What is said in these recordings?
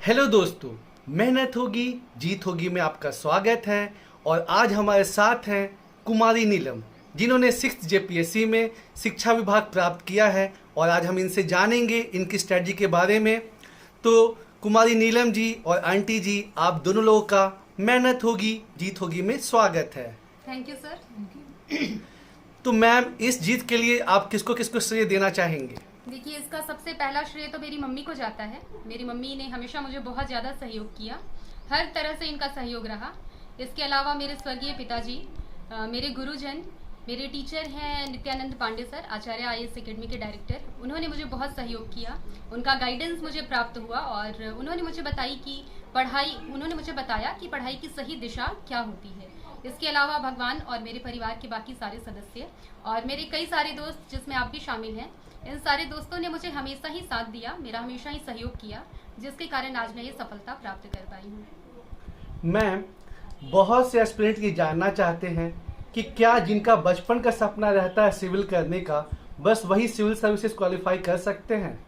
Hello दोस्तों, मेहनत होगी जीत होगी में आपका स्वागत है। और आज हमारे साथ हैं कुमारी नीलम, जिन्होंने 6th जेपीएससी में शिक्षा विभाग प्राप्त किया है। और आज हम इनसे जानेंगे इनकी स्ट्रेटजी के बारे में। तो कुमारी नीलम जी और आंटी जी, आप दोनों लोगों का मेहनत होगी जीत होगी में स्वागत है। Thank you sir. तो मैम, इस जीत के लिए आप किसको किसको श्रेय देना चाहेंगे? देखिए, इसका सबसे पहला श्रेय तो मेरी मम्मी को जाता है। मेरी मम्मी ने हमेशा मुझे बहुत ज़्यादा सहयोग किया, हर तरह से इनका सहयोग रहा। इसके अलावा मेरे स्वर्गीय पिताजी, मेरे गुरुजन, मेरे टीचर हैं नित्यानंद पांडे सर, आचार्य आईएएस एकेडमी के डायरेक्टर। उन्होंने मुझे बहुत सहयोग किया, उनका गाइडेंस मुझे प्राप्त हुआ और उन्होंने मुझे बताया कि पढ़ाई की सही दिशा क्या होती है। इसके अलावा भगवान और मेरे परिवार के बाकी सारे सदस्य और मेरे कई सारे दोस्त, जिसमें आप भी शामिल हैं, इन सारे दोस्तों ने मुझे हमेशा ही साथ दिया, मेरा हमेशा ही सहयोग किया, जिसके कारण आज मैं ये सफलता प्राप्त कर पाई हूँ। मैम, बहुत से एस्पिरेंट ये जानना चाहते हैं कि क्या जिनका बचपन का सपना रहता है सिविल करने का, बस वही सिविल सर्विसेज क्वालिफाई कर सकते हैं?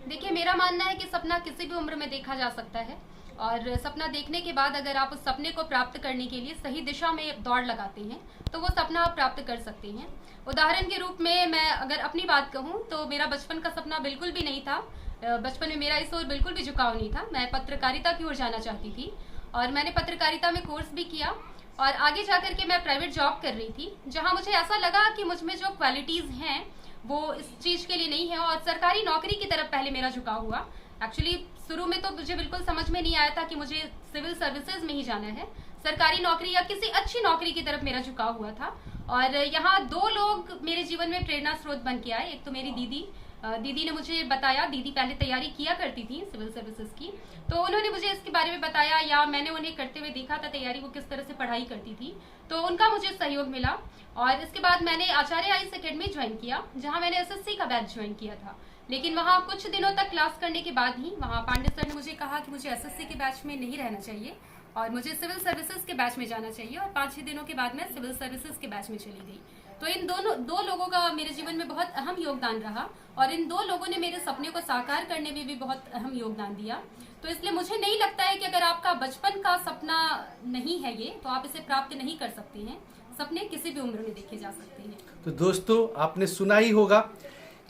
देखिए, मेरा मानना है कि सपना किसी भी उम्र में देखा जा सकता है और सपना देखने के बाद अगर आप उस सपने को प्राप्त करने के लिए सही दिशा में दौड़ लगाते हैं तो वो सपना आप प्राप्त कर सकते हैं। उदाहरण के रूप में मैं अगर अपनी बात कहूँ तो मेरा बचपन का सपना बिल्कुल भी नहीं था। बचपन में मेरा इस ओर बिल्कुल भी झुकाव नहीं था। मैं पत्रकारिता की ओर जाना चाहती थी और मैंने पत्रकारिता में कोर्स भी किया और आगे जाकर के मैं प्राइवेट जॉब कर रही थी, जहाँ मुझे ऐसा लगा कि मुझ में जो क्वालिटीज़ हैं वो इस चीज़ के लिए नहीं है और सरकारी नौकरी की तरफ पहले मेरा झुकाव हुआ। एक्चुअली शुरू में तो मुझे बिल्कुल समझ में नहीं आया था कि मुझे सिविल सर्विसेज में ही जाना है, सरकारी नौकरी या किसी अच्छी नौकरी की तरफ मेरा झुकाव हुआ था। और यहाँ दो लोग मेरे जीवन में प्रेरणा स्रोत बन के आए। एक तो मेरी दीदी ने मुझे बताया, दीदी पहले तैयारी किया करती थी सिविल सर्विसेज की, तो उन्होंने मुझे इसके बारे में बताया या मैंने उन्हें करते हुए देखा था तैयारी, वो किस तरह से पढ़ाई करती थी, तो उनका मुझे सहयोग मिला। और इसके बाद मैंने आचार्य आईएएस एकेडमी ज्वाइन किया, जहाँ मैंने एसएससी का बैच ज्वाइन किया था। लेकिन वहाँ कुछ दिनों तक क्लास करने के बाद ही वहाँ पांडे सर ने मुझे कहा कि मुझे एसएससी के बैच में नहीं रहना चाहिए और मुझे सिविल सर्विसेज के बैच में जाना चाहिए। और 5-6 दिनों के बाद मैं सिविल सर्विसेज के बैच में चली गई। तो इन दो लोगों का मेरे जीवन में बहुत अहम योगदान रहा और इन दो लोगों ने मेरे सपने को साकार करने में भी बहुत अहम योगदान दिया। तो इसलिए मुझे नहीं लगता है कि अगर आपका बचपन का सपना नहीं है ये, तो आप इसे प्राप्त नहीं कर सकते हैं। सपने किसी भी उम्र में देखे जा सकते हैं। तो दोस्तों, आपने सुना ही होगा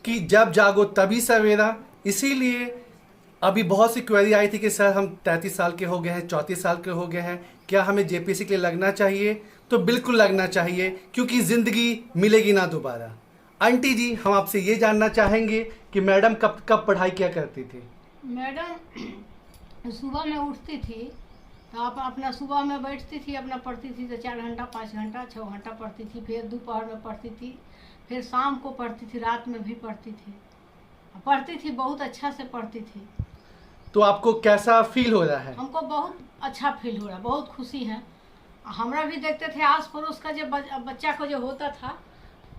कि जब जागो तभी सवेरा। इसीलिए अभी बहुत सी क्वेरी आई थी कि सर हम 33 साल के हो गए हैं, 34 साल के हो गए हैं, क्या हमें जेपीएससी के लिए लगना चाहिए? तो बिल्कुल लगना चाहिए, क्योंकि ज़िंदगी मिलेगी ना दोबारा। आंटी जी, हम आपसे ये जानना चाहेंगे कि मैडम कब कब पढ़ाई किया करती थी? मैडम सुबह में उठती थी तो आप अपना सुबह में बैठती थी, अपना पढ़ती थी तो 4 घंटा 5 घंटा 6 घंटा पढ़ती थी। फिर दोपहर में पढ़ती थी, फिर शाम को पढ़ती थी, रात में भी पढ़ती थी, बहुत अच्छा से पढ़ती थी। तो आपको कैसा फील हो रहा है? हमको बहुत अच्छा फील हो रहा है, बहुत खुशी है। हमरा भी देखते थे आस पड़ोस का जो बच्चा को जो होता था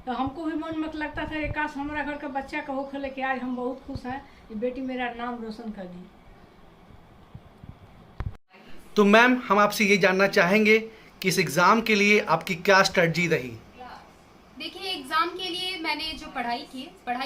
तो हमको भी मन में लगता था कि काश हमारा घर का बच्चा का हो खेले कि आज हम बहुत खुश हैं, ये बेटी मेरा नाम रोशन कर दी। तो मैम, हम आपसे ये जानना चाहेंगे कि इस एग्ज़ाम के लिए आपकी क्या स्ट्रेटजी रही? देखिए, एग्जाम के लिए मैंने जो पढ़ाई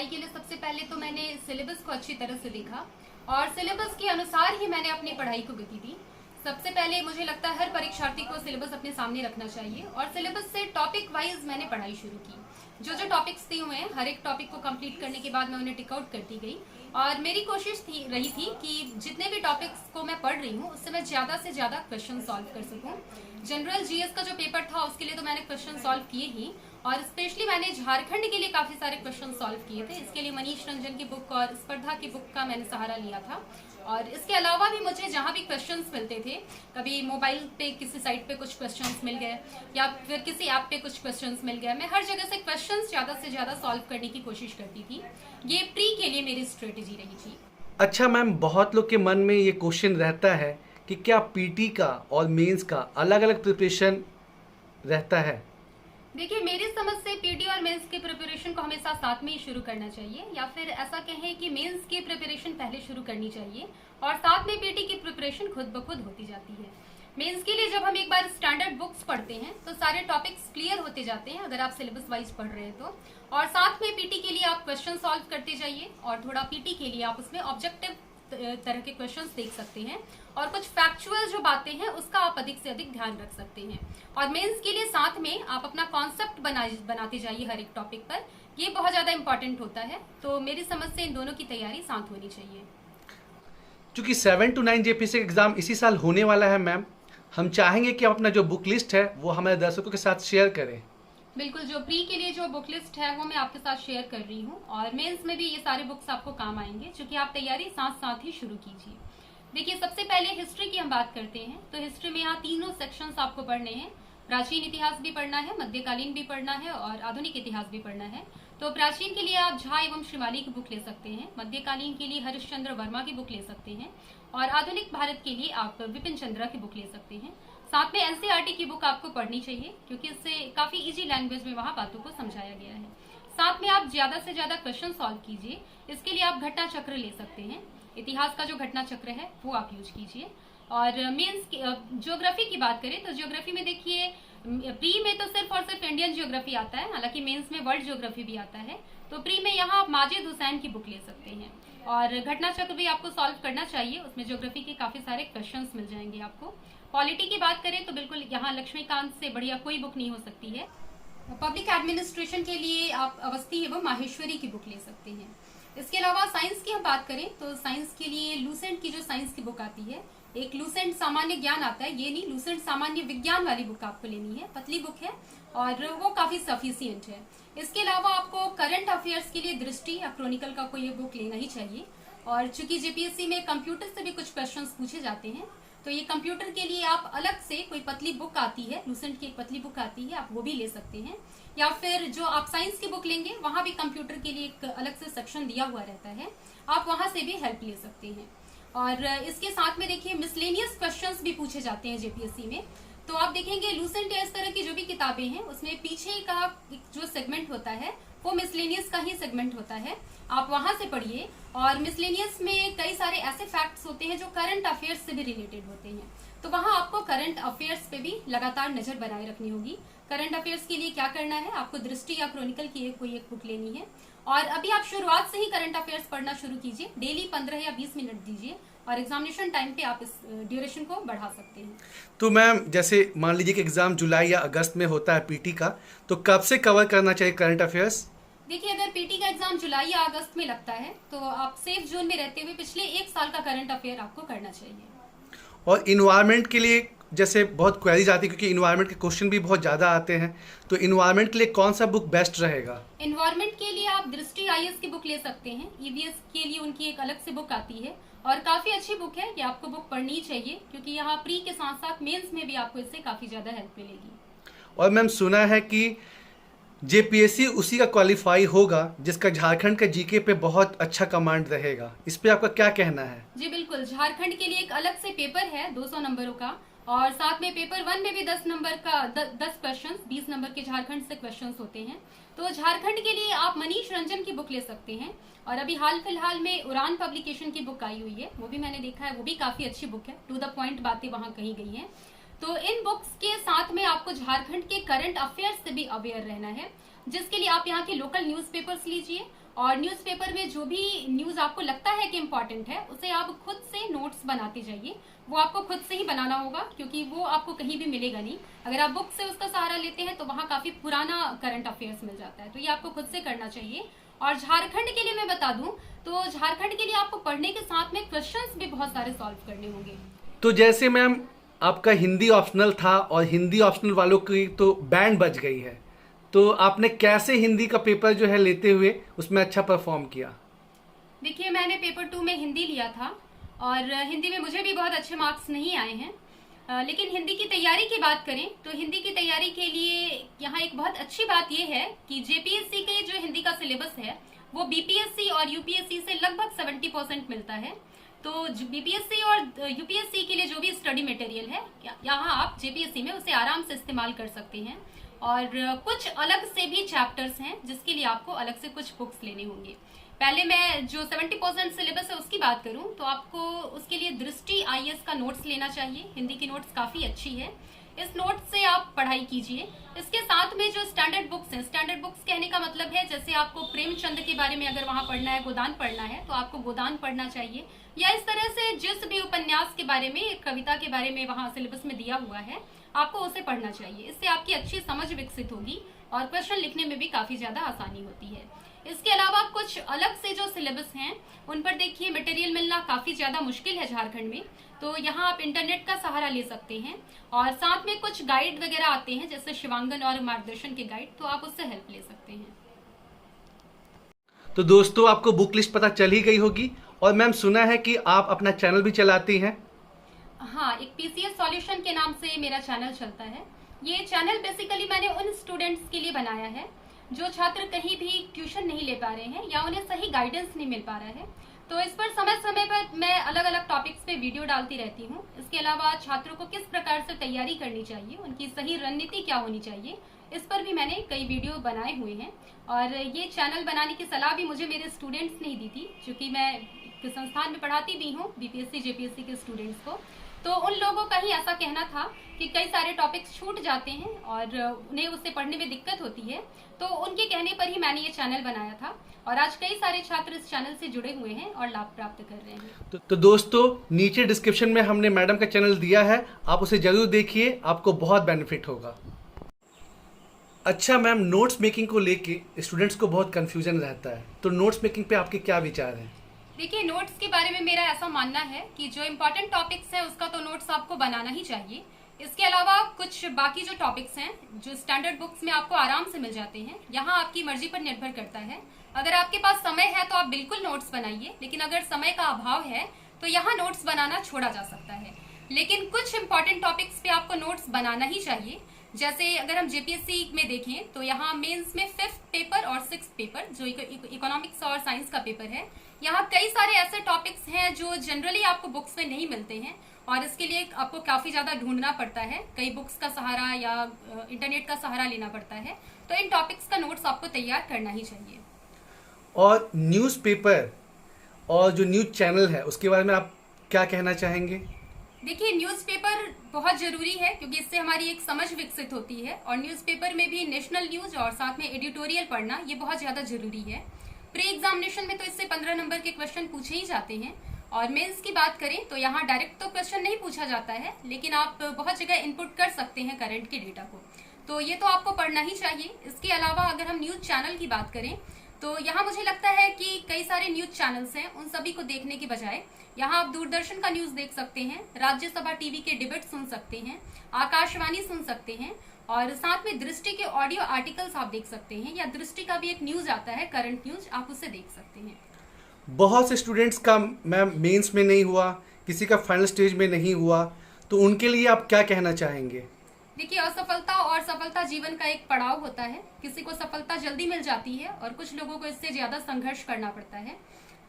के लिए सबसे पहले तो मैंने सिलेबस को अच्छी तरह से देखा और सिलेबस के अनुसार ही मैंने अपनी पढ़ाई को गति दी। सबसे पहले मुझे लगता है हर परीक्षार्थी को सिलेबस अपने सामने रखना चाहिए और सिलेबस से टॉपिक वाइज मैंने पढ़ाई शुरू की। जो जो टॉपिक्स दिए हुए हैं, हर एक टॉपिक को कंप्लीट करने के बाद मैं उन्हें टिक आउट करती गई और मेरी कोशिश रही थी कि जितने भी टॉपिक्स को मैं पढ़ रही हूँ उससे मैं ज़्यादा से ज़्यादा क्वेश्चन सॉल्व कर सकूँ। जनरल जीएस का जो पेपर था उसके लिए तो मैंने क्वेश्चन सॉल्व किए ही, और स्पेशली मैंने झारखंड के लिए काफ़ी सारे क्वेश्चन सॉल्व किए थे। इसके लिए मनीष रंजन की बुक और स्पर्धा की बुक का मैंने सहारा लिया था। और इसके अलावा भी मुझे जहाँ भी क्वेश्चंस मिलते थे, कभी मोबाइल पे किसी साइट पे कुछ क्वेश्चंस मिल गए या फिर किसी ऐप पे कुछ क्वेश्चंस मिल गए, मैं हर जगह से क्वेश्चंस ज़्यादा से ज़्यादा सॉल्व करने की कोशिश करती थी। ये प्री के लिए मेरी स्ट्रेटेजी रही थी। अच्छा मैम, बहुत लोग के मन में ये क्वेश्चन रहता है कि क्या पीटी का और मेंस का अलग अलग प्रिपरेशन रहता है? देखिए, मेरी समझ से पीटी और मेंस की प्रिपरेशन को हमेशा साथ में ही शुरू करना चाहिए, या फिर ऐसा कहें कि मेंस की प्रिपरेशन पहले शुरू करनी चाहिए और साथ में पीटी की प्रिपरेशन खुद ब खुद होती जाती है। मेंस के लिए जब हम एक बार स्टैंडर्ड बुक्स पढ़ते हैं तो सारे टॉपिक्स क्लियर होते जाते हैं अगर आप सिलेबस वाइज पढ़ रहे हैं तो, और साथ में पीटी के लिए आप क्वेश्चन सॉल्व करते जाइए और थोड़ा पीटी के लिए आप उसमें ऑब्जेक्टिव तरह के क्वेश्चंस देख सकते हैं और कुछ फैक्चुअल जो बातें हैं उसका आप अधिक से अधिक ध्यान रख सकते हैं। और मेंस के लिए साथ में आप अपना कॉन्सेप्ट बनाते जाइए हर एक टॉपिक पर, ये बहुत ज़्यादा इंपॉर्टेंट होता है। तो मेरी समझ से इन दोनों की तैयारी साथ होनी चाहिए। क्योंकि 7 to 9 जेपीएससी एग्जाम इसी साल होने वाला है मैम, हम चाहेंगे कि आप अपना जो बुक लिस्ट है वो हमारे दर्शकों के साथ शेयर करें। बिल्कुल, जो प्री के लिए जो बुक लिस्ट है वो मैं आपके साथ शेयर कर रही हूँ और मेंस में भी ये सारे बुक्स आपको काम आएंगे, क्योंकि आप तैयारी साथ साथ ही शुरू कीजिए। देखिए, सबसे पहले हिस्ट्री की हम बात करते हैं। तो हिस्ट्री में यहाँ तीनों सेक्शंस आपको पढ़ने हैं। प्राचीन इतिहास भी पढ़ना है, मध्यकालीन भी पढ़ना है और आधुनिक इतिहास भी पढ़ना है। तो प्राचीन के लिए आप झा एवं श्रीमाली की बुक ले सकते हैं, मध्यकालीन के लिए हरिश्चंद्र वर्मा की बुक ले सकते हैं और आधुनिक भारत के लिए आप विपिन चंद्रा की बुक ले सकते हैं। साथ में एनसीईआरटी की बुक आपको पढ़नी चाहिए, क्योंकि इससे काफी इजी लैंग्वेज में वहाँ बातों को समझाया गया है। साथ में आप ज्यादा से ज्यादा क्वेश्चन सॉल्व कीजिए। इसके लिए आप घटना चक्र ले सकते हैं, इतिहास का जो घटना चक्र है वो आप यूज कीजिए। और मेंस ज्योग्राफी की बात करें तो ज्योग्राफी में देखिए, प्री में तो सिर्फ और सिर्फ इंडियन ज्योग्राफी आता है, हालांकि मेंस में वर्ल्ड ज्योग्राफी भी आता है। तो प्री में यहाँ आप माजिद हुसैन की बुक ले सकते हैं और घटना चक्र भी आपको सॉल्व करना चाहिए, उसमें ज्योग्राफी के काफी सारे क्वेश्चंस मिल जाएंगे आपको। पॉलिटी की बात करें तो बिल्कुल यहाँ लक्ष्मीकांत से बढ़िया कोई बुक नहीं हो सकती है। पब्लिक एडमिनिस्ट्रेशन के लिए आप अवस्थी एवं माहेश्वरी की बुक ले सकते हैं। इसके अलावा साइंस की हम बात करें तो साइंस के लिए लूसेंट की जो साइंस की बुक आती है, एक लूसेंट सामान्य ज्ञान आता है, ये नहीं, लूसेंट सामान्य विज्ञान वाली बुक आपको लेनी है। पतली बुक है और वो काफी सफिशियंट है। इसके अलावा आपको करंट अफेयर्स के लिए दृष्टि या क्रॉनिकल का कोई बुक लेना ही चाहिए। और चूंकि जेपीएससी में कंप्यूटर से भी कुछ क्वेश्चंस पूछे जाते हैं, तो ये कंप्यूटर के लिए आप अलग से कोई पतली बुक आती है, लूसेंट की एक पतली बुक आती है, आप वो भी ले सकते हैं। या फिर जो आप साइंस की बुक लेंगे वहां भी कंप्यूटर के लिए एक अलग से सेक्शन दिया हुआ रहता है, आप वहां से भी हेल्प ले सकते हैं। और इसके साथ में देखिए, मिसलेनियस क्वेश्चंस भी पूछे जाते हैं जेपीएससी में। तो आप देखेंगे लूसेंट या इस तरह की जो भी किताबें हैं उसमें पीछे का जो सेगमेंट होता है वो मिसलेनियस का ही सेगमेंट होता है, आप वहां से पढ़िए। और मिसलेनियस में कई सारे ऐसे फैक्ट्स होते हैं जो करंट अफेयर्स से भी रिलेटेड होते हैं, तो वहां आपको करंट अफेयर्स पे भी लगातार नजर बनाए रखनी होगी। करंट अफेयर्स के लिए क्या करना है, आपको दृष्टि या क्रॉनिकल की कोई एक बुक लेनी है और अभी आप शुरुआत से ही करंट अफेयर्स पढ़ना शुरू कीजिए। डेली 15 या 20 मिनट दीजिए और एग्जामिनेशन टाइम पे आप इस ड्यूरेशन को बढ़ा सकते हैं। तो मैम, जैसे मान लीजिए कि एग्जाम जुलाई या अगस्त में होता है पीटी का, तो कब से कवर करना चाहिए करंट अफेयर्स? देखिए, अगर पीटी का एग्जाम जुलाई या अगस्त में लगता है तो आप सेफ जोन में रहते हुए पिछले 1 साल का करंट अफेयर आपको करना चाहिए। और इन्वायरमेंट के लिए जैसे बहुत क्वेरीज आती है, क्योंकि इन्वायरमेंट के क्वेश्चन भी बहुत ज़्यादा आते हैं, तो इन्वायरमेंट के लिए कौन सा बुक बेस्ट रहेगा? इन्वायरमेंट के लिए आप दृष्टि आईएएस की बुक ले सकते हैं। ईवीएस के लिए उनकी एक अलग से बुक आती है और काफी अच्छी बुक है, ये आपको बुक पढ़नी चाहिए, क्योंकि यहाँ प्री के साथ साथ मेंस में भी आपको इससे काफी ज्यादा हेल्प मिलेगी। और मैम, सुना है कि जेपीएससी उसी का क्वालिफाई होगा जिसका झारखंड के जीके पे बहुत अच्छा कमांड रहेगा, इस पे आपका क्या कहना है? जी बिल्कुल, झारखंड के लिए एक अलग से पेपर है 200 नंबरों का और साथ में पेपर 1 में भी 10 नंबर का 10 क्वेश्चन, 20 नंबर के झारखंड से क्वेश्चन होते हैं। तो झारखंड के लिए आप मनीष रंजन की बुक ले सकते हैं और अभी हाल फिलहाल में उड़ान पब्लिकेशन की बुक आई हुई है, वो भी मैंने देखा है, वो भी काफी अच्छी बुक है, टू द पॉइंट बातें वहाँ कही गई हैं। तो इन बुक्स के साथ में आपको झारखंड के करंट अफेयर्स से भी अवेयर रहना है, जिसके लिए आप यहाँ के लोकल न्यूज़पेपर्स लीजिए और न्यूज़पेपर में जो भी न्यूज़ आपको लगता है कि इम्पोर्टेंट है उसे आप खुद से नोट्स बनाते जाइए। वो आपको खुद से ही बनाना होगा, क्योंकि वो आपको कहीं भी मिलेगा नहीं। अगर आप बुक से उसका सहारा लेते हैं तो वहाँ काफी पुराना करंट अफेयर्स मिल जाता है, तो ये आपको खुद से करना चाहिए। और झारखंड के लिए मैं बता दूं तो झारखंड के लिए आपको पढ़ने के साथ में क्वेश्चंस भी बहुत सारे सॉल्व करने होंगे। तो जैसे मैम आपका हिंदी ऑप्शनल था और हिंदी ऑप्शनल वालों की तो बैंड बज गई है, तो आपने कैसे हिंदी का पेपर जो है लेते हुए उसमें अच्छा परफॉर्म किया? देखिए, मैंने पेपर 2 में हिंदी लिया था और हिंदी में मुझे भी बहुत अच्छे मार्क्स नहीं आए हैं, लेकिन हिंदी की तैयारी की बात करें तो हिंदी की तैयारी के लिए यहाँ एक बहुत अच्छी बात यह है कि जेपीएससी के जो हिंदी का सिलेबस है वो बीपीएससी और यूपीएससी से लगभग 70% मिलता है। तो बीपीएससी और यूपीएससी के लिए जो भी स्टडी मटेरियल है यहाँ आप जेपीएससी में उसे आराम से इस्तेमाल कर सकते हैं। और कुछ अलग से भी चैप्टर्स हैं जिसके लिए आपको अलग से कुछ बुक्स लेने होंगे। पहले मैं जो 70% सिलेबस है उसकी बात करूं तो आपको उसके लिए दृष्टि आईएएस का नोट्स लेना चाहिए, हिंदी की नोट्स काफी अच्छी है। इस नोट से आप पढ़ाई कीजिए। इसके साथ में जो स्टैंडर्ड बुक्स हैं, स्टैंडर्ड बुक्स कहने का मतलब है जैसे आपको प्रेमचंद के बारे में अगर वहाँ पढ़ना है, गोदान पढ़ना है, तो आपको गोदान पढ़ना चाहिए, या इस तरह से जिस भी उपन्यास के बारे में, कविता के बारे में वहाँ सिलेबस में दिया हुआ है, आपको उसे पढ़ना चाहिए। इससे आपकी अच्छी समझ विकसित होगी और क्वेश्चन लिखने में भी काफी ज्यादा आसानी होती है। इसके अलावा कुछ अलग से जो सिलेबस हैं उन पर देखिए मटेरियल मिलना काफी ज्यादा मुश्किल है झारखंड में, तो यहाँ आप इंटरनेट का सहारा ले सकते हैं, और साथ में कुछ गाइड वगैरह आते हैं जैसे शिवांगन और मार्गदर्शन के गाइड, तो आप उससे हेल्प ले सकते हैं। तो दोस्तों आपको बुक लिस्ट पता चल ही गई होगी, और मैम सुना है कि आप अपना चैनल भी चलाती हैं। हाँ, एक पीसीएस सॉल्यूशन के नाम से मेरा चैनल चलता है। ये चैनल बेसिकली मैंने उन स्टूडेंट्स के लिए बनाया है जो छात्र कहीं भी ट्यूशन नहीं ले पा रहे हैं या उन्हें सही गाइडेंस नहीं मिल पा रहा है, तो इस पर समय समय पर मैं अलग अलग टॉपिक्स पे वीडियो डालती रहती हूँ। इसके अलावा छात्रों को किस प्रकार से तैयारी करनी चाहिए, उनकी सही रणनीति क्या होनी चाहिए, इस पर भी मैंने कई वीडियो बनाए हुए हैं। और ये चैनल बनाने की सलाह भी मुझे मेरे स्टूडेंट्स ने ही दी थी, क्योंकि मैं एक संस्थान में पढ़ाती भी हूँ बीपीएससी जेपीएससी के स्टूडेंट्स को, तो उन लोगों का ही ऐसा कहना था कि कई सारे टॉपिक्स छूट जाते हैं और उन्हें उससे पढ़ने में दिक्कत होती है, तो उनके कहने पर ही मैंने ये चैनल बनाया था, और आज कई सारे छात्र इस चैनल से जुड़े हुए हैं और लाभ प्राप्त कर रहे हैं। तो दोस्तों नीचे डिस्क्रिप्शन में हमने मैडम का चैनल दिया है, आप उसे जरूर देखिए, आपको बहुत बेनिफिट होगा। अच्छा मैम, नोट्स मेकिंग को लेके स्टूडेंट्स को बहुत कंफ्यूजन रहता है, तो नोट्स मेकिंग पे आपके क्या विचार हैं? देखिए, नोट्स के बारे में मेरा ऐसा मानना है कि जो इम्पोर्टेंट टॉपिक्स हैं उसका तो नोट्स आपको बनाना ही चाहिए। इसके अलावा कुछ बाकी जो टॉपिक्स हैं जो स्टैंडर्ड बुक्स में आपको आराम से मिल जाते हैं, यहाँ आपकी मर्जी पर निर्भर करता है। अगर आपके पास समय है तो आप बिल्कुल नोट्स बनाइए, लेकिन अगर समय का अभाव है तो यहाँ नोट्स बनाना छोड़ा जा सकता है। लेकिन कुछ इंपॉर्टेंट टॉपिक्स पे आपको नोट्स बनाना ही चाहिए। जैसे अगर हम जेपीएससी में देखें तो यहाँ मेंस में 5th पेपर और 6th पेपर जो इकोनॉमिक्स और साइंस का पेपर है, यहाँ कई सारे ऐसे टॉपिक्स हैं जो जनरली आपको बुक्स में नहीं मिलते हैं, और इसके लिए आपको काफी ज्यादा ढूंढना पड़ता है, कई बुक्स का सहारा या इंटरनेट का सहारा लेना पड़ता है। तो इन टॉपिक्स का नोट्स आपको तैयार करना ही चाहिए। और न्यूज़पेपर और जो न्यूज़ चैनल है उसके बारे में आप क्या कहना चाहेंगे? देखिए, न्यूज़पेपर बहुत जरूरी है क्योंकि इससे हमारी एक समझ विकसित होती है, और न्यूज़पेपर में भी नेशनल न्यूज और साथ में एडिटोरियल पढ़ना ये बहुत ज्यादा जरूरी है। प्री एग्जामिनेशन में तो इससे 15 नंबर के क्वेश्चन पूछे ही जाते हैं, और मेंस की बात करें तो यहाँ डायरेक्ट तो क्वेश्चन नहीं पूछा जाता है, लेकिन आप बहुत जगह इनपुट कर सकते हैं करंट के डेटा को, तो ये तो आपको पढ़ना ही चाहिए। इसके अलावा अगर हम न्यूज चैनल की बात करें तो यहाँ मुझे लगता है कि कई सारे न्यूज चैनल्स हैं, उन सभी को देखने के बजाय यहाँ आप दूरदर्शन का न्यूज देख सकते हैं, राज्यसभा टीवी के डिबेट सुन सकते हैं, आकाशवाणी सुन सकते हैं, और साथ में दृष्टि के ऑडियो आर्टिकल्स आप देख सकते हैं, या दृष्टि का भी एक न्यूज आता है करंट न्यूज, आप उसे देख सकते हैं। बहुत से स्टूडेंट्स का मैम मेंस में नहीं हुआ, किसी का फाइनल स्टेज में नहीं हुआ, तो उनके लिए आप क्या कहना चाहेंगे? देखिए, असफलता और सफलता जीवन का एक पड़ाव होता है। किसी को सफलता जल्दी मिल जाती है और कुछ लोगों को इससे ज्यादा संघर्ष करना पड़ता है।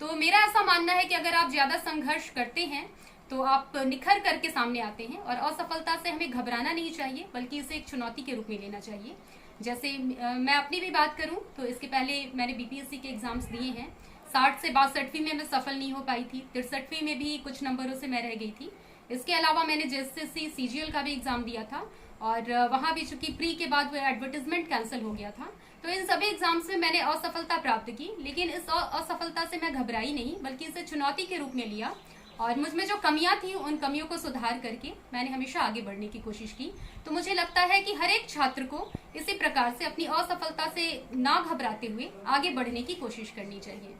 तो मेरा ऐसा मानना है कि अगर आप ज्यादा संघर्ष करते हैं तो आप निखर करके सामने आते हैं, और असफलता से हमें घबराना नहीं चाहिए बल्कि इसे एक चुनौती के रूप में लेना चाहिए। जैसे मैं अपनी भी बात करूं तो इसके पहले मैंने बीपीएससी के एग्जाम्स दिए हैं, 60 से 62वीं में मैं सफल नहीं हो पाई थी, 63वीं में भी कुछ नंबरों से मैं रह गई थी। इसके अलावा मैंने जेएसएससी सीजीएल का भी एग्जाम दिया था, और वहाँ भी चूंकि प्री के बाद वो एडवर्टीजमेंट कैंसिल हो गया था, तो इन सभी एग्जाम्स में मैंने असफलता प्राप्त की, लेकिन इस असफलता से मैं घबराई नहीं बल्कि इसे चुनौती के रूप में लिया, और मुझ में जो कमियां थी उन कमियों को सुधार करके मैंने हमेशा आगे बढ़ने की कोशिश की। तो मुझे लगता है कि हर एक छात्र को इसी प्रकार से अपनी असफलता से ना घबराते हुए आगे बढ़ने की कोशिश करनी चाहिए।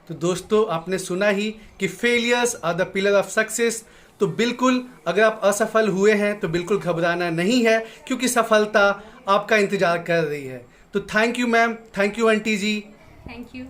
तो दोस्तों आपने सुना ही कि failures are the pillar of success. तो बिल्कुल अगर आप असफल हुए हैं तो बिल्कुल घबराना नहीं है, क्योंकि सफलता आपका इंतजार कर रही है। तो thank you ma'am, thank you aunty ji. Thank you.